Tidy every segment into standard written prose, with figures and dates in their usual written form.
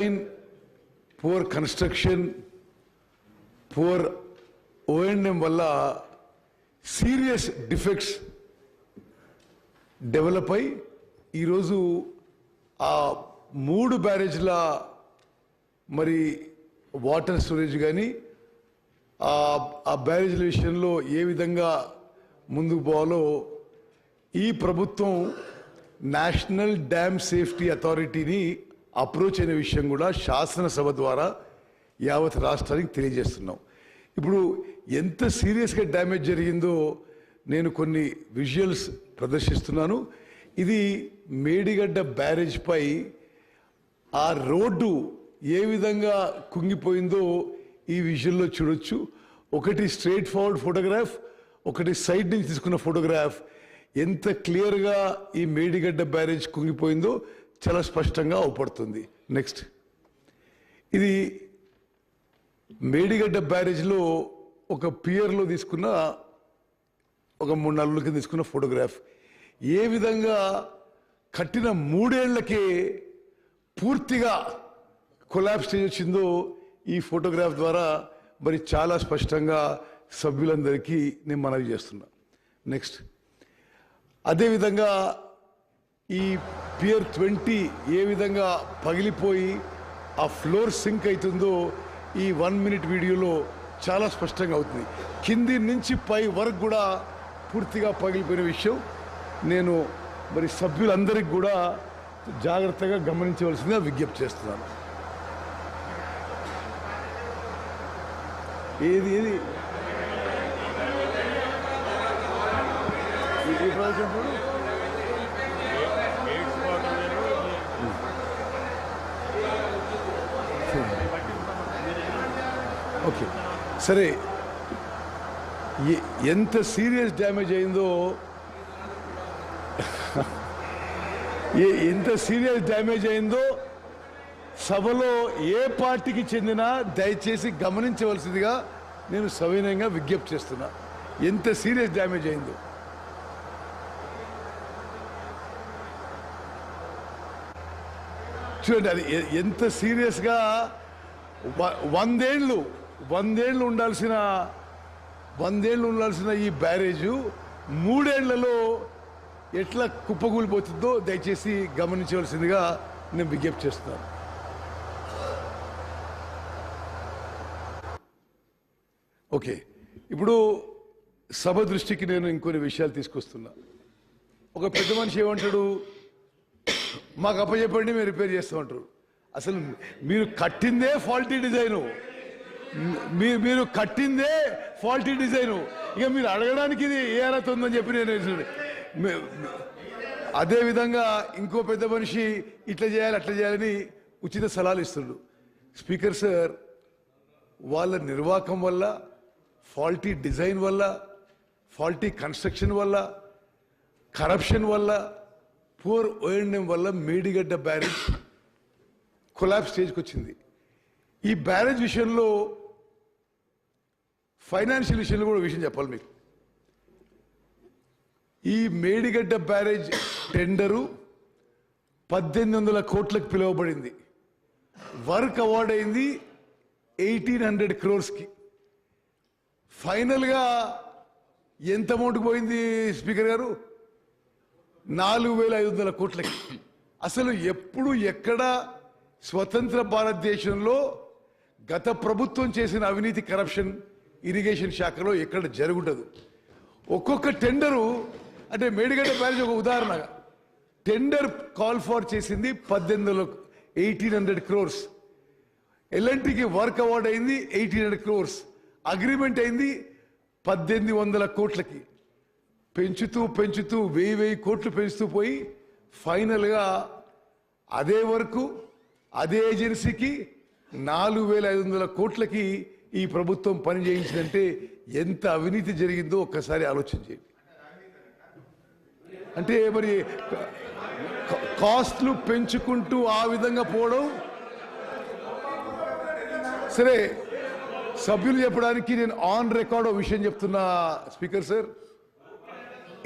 poor construction, poor O&M valla serious defects develop అయి ఈరోజు ఆ 3 బ్యారేజ్ల మరి వాటర్ స్టోరేజ్ కానీ ఆ బ్యారేజ్ల విషయంలో ఏ విధంగా ముందుకు పోవాలో ఈ ప్రభుత్వం నేషనల్ డ్యామ్ సేఫ్టీ అథారిటీని అప్రోచ్ అయిన విషయం కూడా శాసనసభ ద్వారా యావత్ రాష్ట్రానికి తెలియజేస్తున్నాం. ఇప్పుడు ఎంత సీరియస్గా డ్యామేజ్ జరిగిందో నేను కొన్ని విజువల్స్ ప్రదర్శిస్తున్నాను. ఇది మేడిగడ్డ బ్యారేజ్ పై ఆ రోడ్డు ఏ విధంగా కుంగిపోయిందో ఈ విజువల్లో చూడొచ్చు. ఒకటి స్ట్రైట్ ఫార్వర్డ్ ఫోటోగ్రాఫ్, ఒకటి సైడ్ నుంచి తీసుకున్న ఫోటోగ్రాఫ్. ఎంత క్లియర్గా ఈ మేడిగడ్డ బ్యారేజ్ కుంగిపోయిందో చాలా స్పష్టంగా అవపడుతుంది. నెక్స్ట్, ఇది మేడిగడ్డ బ్యారేజ్లో ఒక పియర్లో తీసుకున్న ఒక 3-4 రోజుల కింద తీసుకున్న ఫోటోగ్రాఫ్. ఏ విధంగా కట్టిన 3 ఏళ్లకే పూర్తిగా కొలాప్స్ స్టేజ్ వచ్చిందో ఈ ఫోటోగ్రాఫ్ ద్వారా మరి చాలా స్పష్టంగా సభ్యులందరికీ నేను మనవి చేస్తున్నా. నెక్స్ట్, అదేవిధంగా ఈ పియర్ 20 ఏ విధంగా పగిలిపోయి ఆ ఫ్లోర్ సింక్ అవుతుందో ఈ 1 మినిట్ వీడియోలో చాలా స్పష్టంగా అవుతుంది. కింది నుంచి పై వరకు కూడా పూర్తిగా పగిలిపోయిన విషయం నేను మరి సభ్యులందరికీ కూడా జాగ్రత్తగా గమనించవలసిందిగా విజ్ఞప్తి చేస్తున్నాను. ఏది ఏది ఓకే సరే, ఎంత సీరియస్ డ్యామేజ్ అయిందో సభలో ఏ పార్టీకి చెందినా దయచేసి గమనించవలసిందిగా నేను సవినయంగా విజ్ఞప్తి చేస్తున్నా. ఎంత సీరియస్ డ్యామేజ్ అయిందో చూడండి. అది ఎంత సీరియస్గా 100 ఏళ్ళు ఉండాల్సిన ఈ బ్యారేజు 3 ఏళ్లలో ఎట్లా కుప్పకూలిపోతుందో దయచేసి గమనించవలసిందిగా నేను విజ్ఞప్తి చేస్తున్నాను. ఓకే, ఇప్పుడు సభ దృష్టికి నేను ఇంకొన్ని విషయాలు తీసుకొస్తున్నా. ఒక పెద్ద మనిషి ఏమంటాడు, మాకు అప్పచెప్పండి మేము రిపేర్ చేస్తామంటారు. అసలు మీరు కట్టిందే ఫాల్టీ డిజైను, మీరు కట్టిందే ఫాల్టీ డిజైను. ఇక మీరు అడగడానికి ఇది ఏ అర్హత ఉందని చెప్పి నేను. అదేవిధంగా ఇంకో పెద్ద మనిషి ఇట్లా చేయాలి అట్లా చేయాలని ఉచిత సలహాలు ఇస్తుండ్రు. స్పీకర్ సార్, వాళ్ళ నిర్వాహకం వల్ల, ఫాల్టీ డిజైన్ వల్ల, ఫాల్టీ కన్స్ట్రక్షన్ వల్ల, కరప్షన్ వల్ల, పూర్ O&M వల్ల మేడిగడ్డ బ్యారేజ్ కొలాప్స్ స్టేజ్కి వచ్చింది. ఈ బ్యారేజ్ విషయంలో ఫైనాన్షియల్ విషయంలో కూడా విషయం చెప్పాలి మీకు. ఈ మేడిగడ్డ బ్యారేజ్ టెండరు 1800 కోట్లకు పిలువబడింది. వర్క్ అవార్డ్ అయింది 1800 crores. ఫైనల్గా ఎంత అమౌంట్ పోయింది స్పీకర్ గారు? 4500 కోట్లకి. అసలు ఎప్పుడు ఎక్కడ స్వతంత్ర భారతదేశంలో గత ప్రభుత్వం చేసిన అవినీతి, కరప్షన్ ఇరిగేషన్ శాఖలో ఎక్కడ జరుగుండదు. ఒక్కొక్క టెండరు, అంటే మేడిగడ్డ బ్యారేజ్ ఒక ఉదాహరణగా టెండర్ కాల్ ఫార్ చేసింది 1800 crores. ఎల్ఎన్టీకి వర్క్ అవార్డ్ అయింది 1800 crores. అగ్రిమెంట్ అయింది 1800 కోట్లకి. పెంచుతూ 1000 కోట్లు పెంచుతూ పోయి ఫైనల్గా అదే వరకు అదే ఏజెన్సీకి 4500 కోట్లకి ఈ ప్రభుత్వం పని చేయించిందంటే ఎంత అవినీతి జరిగిందో ఒక్కసారి ఆలోచన చేయండి. అంటే మరి కాస్ట్లు పెంచుకుంటూ ఆ విధంగా పోవడం. సరే, సభ్యులు చెప్పడానికి నేను ఆన్ రికార్డ్ ఒక విషయం చెప్తున్నా స్పీకర్ సార్.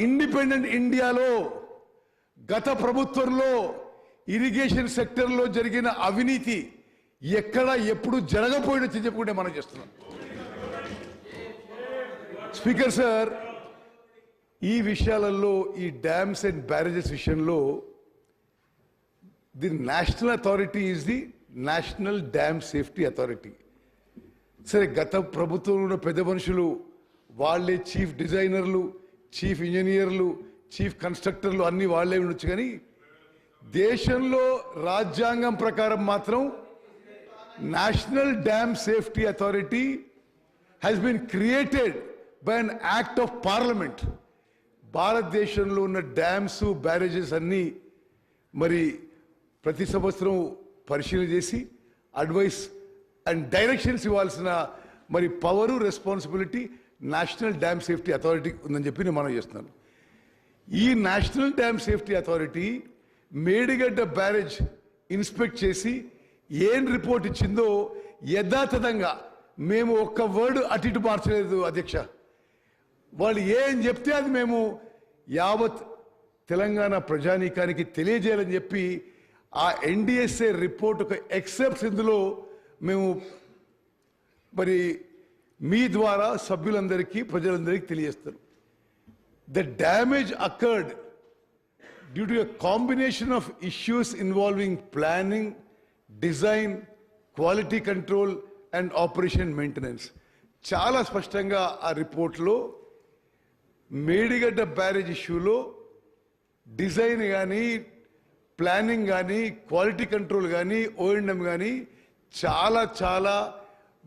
ఇండిపెండెంట్ ఇండియాలో గత ప్రభుత్వంలో ఇరిగేషన్ సెక్టర్లో జరిగిన అవినీతి ఎక్కడ ఎప్పుడు జరగపోయిన చెప్పుకుంటే మనం చేస్తున్నాం. స్పీకర్ సార్, ఈ విషయాలలో ఈ డ్యామ్స్ అండ్ బ్యారేజెస్ విషయంలో the national authority is the national dam safety authority. సరే, గత ప్రభుత్వంలో ఉన్న పెద్ద మనుషులు వాళ్ళే చీఫ్ డిజైనర్లు, చీఫ్ ఇంజనీర్లు, చీఫ్ కన్స్ట్రక్టర్లు అన్ని వాళ్ళే ఉండొచ్చు. కానీ దేశంలో రాజ్యాంగం ప్రకారం మాత్రం national dam safety authority has been created by an act of parliament. భారతదేశంలో ఉన్న డ్యామ్స్ బ్యారేజెస్ అన్నీ మరి ప్రతి సంవత్సరం పరిశీలన చేసి అడ్వైస్ అండ్ డైరెక్షన్స్ ఇవ్వాల్సిన మరి power, responsibility national dam safety అథారిటీకి ఉందని చెప్పి నేను మనం చేస్తున్నాను. ఈ national dam safety authority Medigadda barrage inspect చేసి ఏం రిపోర్ట్ ఇచ్చిందో యథాతథంగా మేము ఒక్క వర్డ్ అటు ఇటు మార్చలేదు అధ్యక్ష. వాళ్ళు ఏం చెప్తే అది మేము యావత్ తెలంగాణ ప్రజానీకానికి తెలియజేయాలని చెప్పి ఆ ఎన్డిఎస్ఏ రిపోర్ట్ ఒక ఎక్సెప్ట్స్ ఇందులో మేము మరి మీ ద్వారా సభ్యులందరికీ ప్రజలందరికీ తెలియజేస్తారు. The damage occurred due to a combination of issues involving planning, design, quality control and operation maintenance. చాలా స్పష్టంగా ఆ రిపోర్ట్లో మేడిగడ్డ బ్యారేజ్ ఇష్యూలో డిజైన్ కానీ, ప్లానింగ్ కానీ, క్వాలిటీ కంట్రోల్ కానీ, ఓఎండ్ఎం కానీ చాలా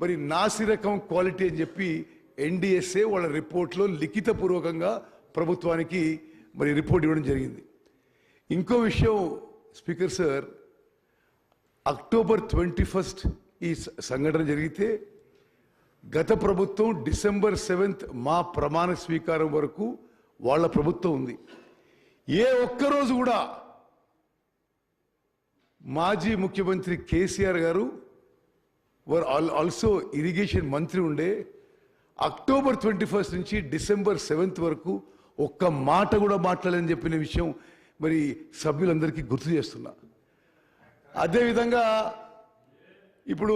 మరి నాసిరకం క్వాలిటీ అని చెప్పి ఎన్డిఎస్ఏ వాళ్ళ రిపోర్ట్లో లిఖితపూర్వకంగా ప్రభుత్వానికి మరి రిపోర్ట్ ఇవ్వడం జరిగింది. ఇంకో విషయం స్పీకర్ సార్, అక్టోబర్ 21 ఈ సంఘటన జరిగితే గత ప్రభుత్వం డిసెంబర్ 7 మా ప్రమాణ స్వీకారం వరకు వాళ్ళ ప్రభుత్వం ఉంది. ఏ ఒక్కరోజు కూడా మాజీ ముఖ్యమంత్రి కేసీఆర్ గారు ఆల్సో ఇరిగేషన్ మంత్రి ఉండే అక్టోబర్ 21 నుంచి డిసెంబర్ 7 వరకు ఒక్క మాట కూడా మాట్లాడని చెప్పిన విషయం మరి సభ్యులందరికీ గుర్తు చేస్తున్నా. అదేవిధంగా ఇప్పుడు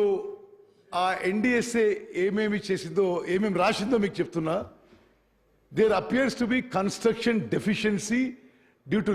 ఆ ఎన్డిఎస్ఏ ఏమేమి చేసిందో, ఏమేమి రాసిందో మీకు చెప్తున్నా. There appears to be construction deficiency due to